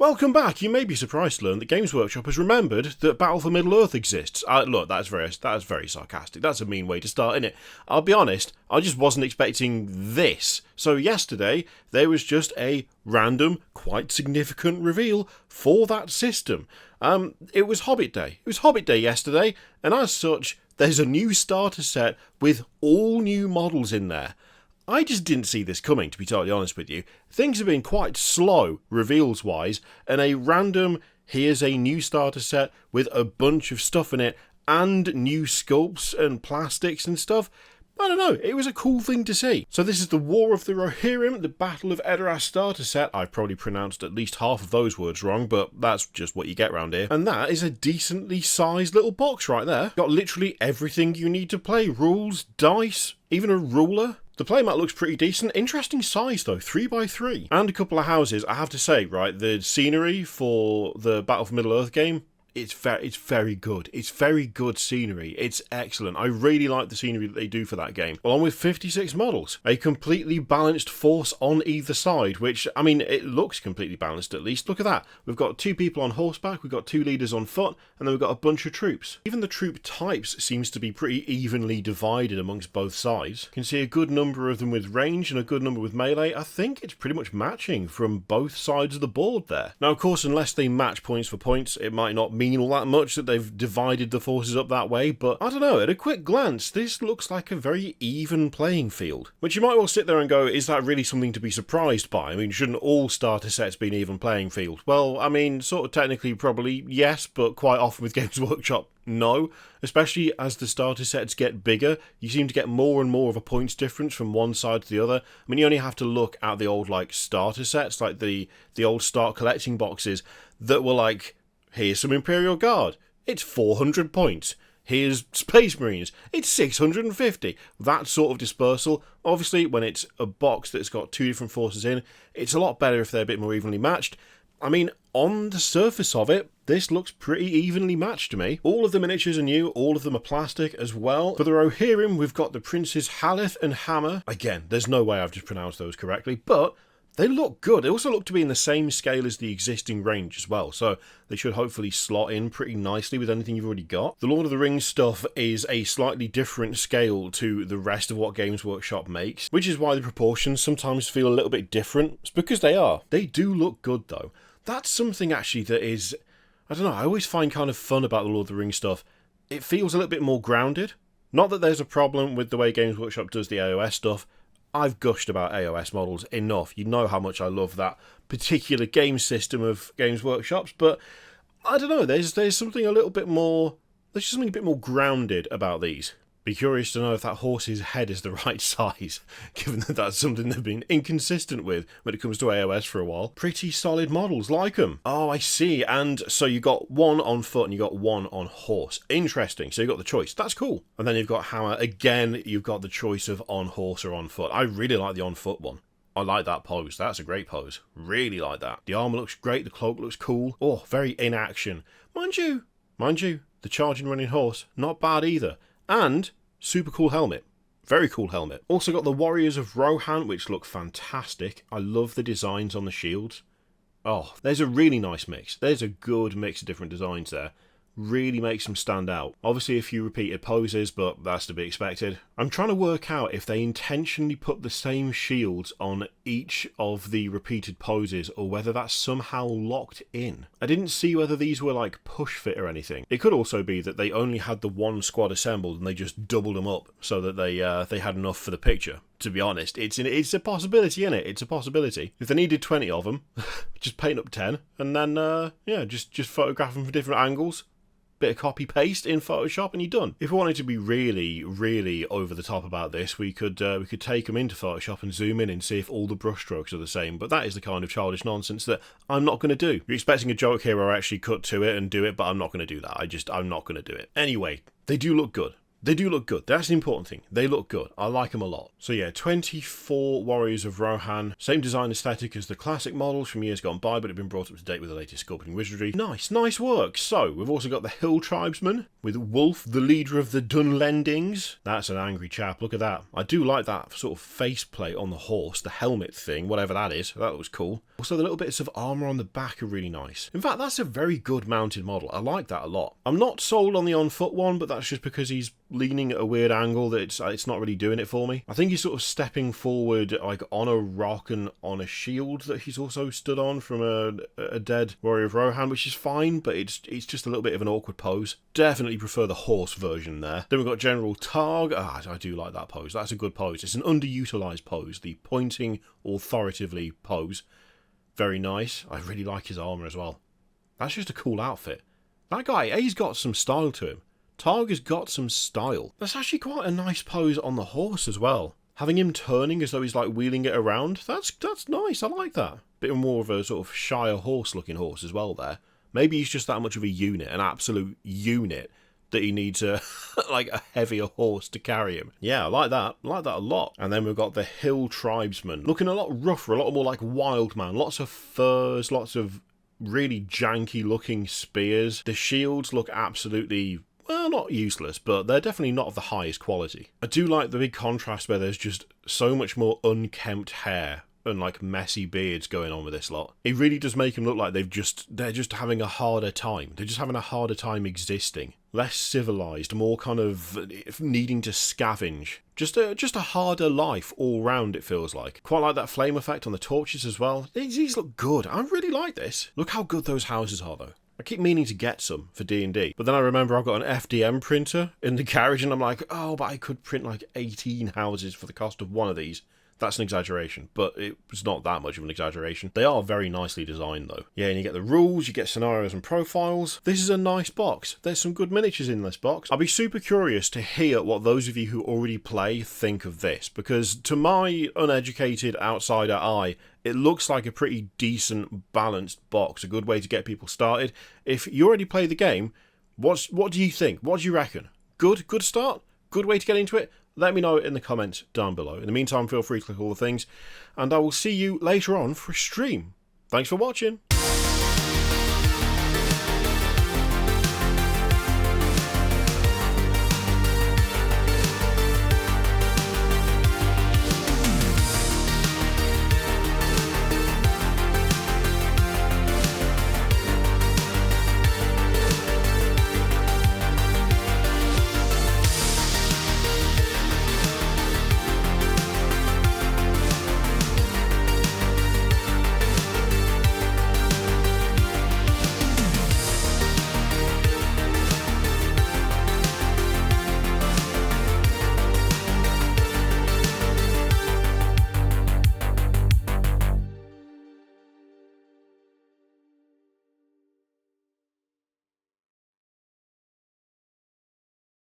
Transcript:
Welcome back. You may be surprised to learn that Games Workshop has remembered that Battle for Middle-earth exists. Look, that's very sarcastic. That's a mean way to start, innit? I'll be honest, I just wasn't expecting this. So yesterday, there was just a random, quite significant reveal for that system. It was Hobbit Day. It was Hobbit Day yesterday, and as such, there's a new starter set with all new models in there. I just didn't see this coming, to be totally honest with you. Things have been quite slow, reveals-wise, and a random, here's a new starter set with a bunch of stuff in it, and new sculpts and plastics and stuff. I don't know, it was a cool thing to see. So this is the War of the Rohirrim, the Battle of Edoras starter set. I've probably pronounced at least half of those words wrong, but that's just what you get around here. And that is a decently sized little box right there. Got literally everything you need to play. Rules, dice, even a ruler. The playmat looks pretty decent. Interesting size though, 3x3. And a couple of houses. I have to say, right, the scenery for the Battle for Middle-earth game, it's very good. It's very good scenery. It's excellent. I really like the scenery that they do for that game. Along with 56 models. A completely balanced force on either side, which, I mean, it looks completely balanced at least. Look at that. We've got 2 people on horseback, we've got 2 leaders on foot, and then we've got a bunch of troops. Even the troop types seems to be pretty evenly divided amongst both sides. You can see a good number of them with range and a good number with melee. I think it's pretty much matching from both sides of the board there. Now, of course, unless they match points for points, it might not mean all that much that they've divided the forces up that way, but I don't know, at a quick glance this looks like a very even playing field, which you might well sit there and go, is that really something to be surprised by? I mean, shouldn't all starter sets be an even playing field? Well, I mean, sort of technically probably yes, but quite often with Games Workshop, no. Especially as the starter sets get bigger, you seem to get more and more of a points difference from one side to the other. I mean, you only have to look at the old like starter sets, like the old start collecting boxes that were like, here's some Imperial Guard, it's 400 points. Here's Space Marines, it's 650. That sort of dispersal. Obviously, when it's a box that's got 2 different forces in, it's a lot better if they're a bit more evenly matched. I mean, on the surface of it, this looks pretty evenly matched to me. All of the miniatures are new, all of them are plastic as well. For the Rohirrim, we've got the Princes Haleth and Hammer. Again, there's no way I've just pronounced those correctly, but they look good. They also look to be in the same scale as the existing range as well, so they should hopefully slot in pretty nicely with anything you've already got. The Lord of the Rings stuff is a slightly different scale to the rest of what Games Workshop makes, which is why the proportions sometimes feel a little bit different. It's because they are. They do look good though. That's something actually that is, I don't know, I always find kind of fun about the Lord of the Rings stuff. It feels a little bit more grounded. Not that there's a problem with the way Games Workshop does the AOS stuff. I've gushed about AOS models enough. You know how much I love that particular game system of Games Workshops, but I don't know, there's something a little bit more, there's just something a bit more grounded about these. Be curious to know if that horse's head is the right size, given that that's something they've been inconsistent with when it comes to AOS for a while. Pretty solid models, like them. Oh, I see. And so you got 1 on foot and you got 1 on horse. Interesting. So you got the choice. That's cool. And then you've got Hammer. Again, you've got the choice of on horse or on foot. I really like the on foot one. I like that pose. That's a great pose. Really like that. The armor looks great. The cloak looks cool. Oh, very in action. Mind you, the charging running horse, not bad either. And super cool helmet. Very cool helmet. Also got the Warriors of Rohan, which look fantastic. I love the designs on the shields. Oh, there's a really nice mix. There's a good mix of different designs there. Really makes them stand out. Obviously a few repeated poses, but that's to be expected. I'm trying to work out if they intentionally put the same shields on each of the repeated poses or whether that's somehow locked in. I didn't see whether these were like push fit or anything. It could also be that they only had the one squad assembled and they just doubled them up so that they had enough for the picture. To be honest, it's a possibility, innit? It's a possibility. If they needed 20 of them, just paint up 10 and then just photograph them from different angles. Bit of copy paste in Photoshop and you're done. If we wanted to be really, really over the top about this, we could take them into Photoshop and zoom in and see if all the brushstrokes are the same. But that is the kind of childish nonsense that I'm not going to do. You're expecting a joke here where I actually cut to it and do it, but I'm not going to do that. I'm not going to do it. Anyway, they do look good. They do look good. That's the important thing. They look good. I like them a lot. So yeah, 24 Warriors of Rohan. Same design aesthetic as the classic models from years gone by, but have been brought up to date with the latest sculpting wizardry. Nice, nice work. So, we've also got the Hill Tribesmen, with Wolf, the leader of the Dunlendings. That's an angry chap. Look at that. I do like that sort of faceplate on the horse, the helmet thing, whatever that is. That was cool. Also, the little bits of armour on the back are really nice. In fact, that's a very good mounted model. I like that a lot. I'm not sold on the on foot one, but that's just because he's leaning at a weird angle that it's not really doing it for me. I think he's sort of stepping forward like on a rock and on a shield that he's also stood on from a dead Warrior of Rohan, which is fine, but it's just a little bit of an awkward pose. Definitely prefer the horse version there. Then we've got General Targ. I do like that pose. That's a good pose. It's an underutilized pose, the pointing authoritatively pose. Very nice. I really like his armour as well. That's just a cool outfit. That guy, he's got some style to him. Targ has got some style. That's actually quite a nice pose on the horse as well. Having him turning as though he's like wheeling it around, that's nice. I like that. Bit more of a sort of Shire horse looking horse as well there. Maybe he's just that much of a unit, an absolute unit, that he needs like a heavier horse to carry him. Yeah, I like that. I like that a lot. And then we've got the Hill Tribesmen. Looking a lot rougher, a lot more like Wild Man. Lots of furs, lots of really janky looking spears. The shields look absolutely, well, not useless, but they're definitely not of the highest quality. I do like the big contrast where there's just so much more unkempt hair and like messy beards going on with this lot. It really does make them look like they're just having a harder time. They're just having a harder time existing. Less civilized, more kind of needing to scavenge. Just a harder life all round, it feels like. Quite like that flame effect on the torches as well. These look good. I really like this. Look how good those houses are though. I keep meaning to get some for D&D, but then I remember I've got an FDM printer in the garage and I'm like, oh, but I could print like 18 houses for the cost of one of these. That's an exaggeration, but it's not that much of an exaggeration. They are very nicely designed, though. Yeah, and you get the rules, you get scenarios and profiles. This is a nice box. There's some good miniatures in this box. I'll be super curious to hear what those of you who already play think of this, because to my uneducated outsider eye, it looks like a pretty decent, balanced box, a good way to get people started. If you already play the game, what do you think? What do you reckon? Good start? Good way to get into it? Let me know in the comments down below. In the meantime, feel free to click all the things, and I will see you later on for a stream. Thanks for watching.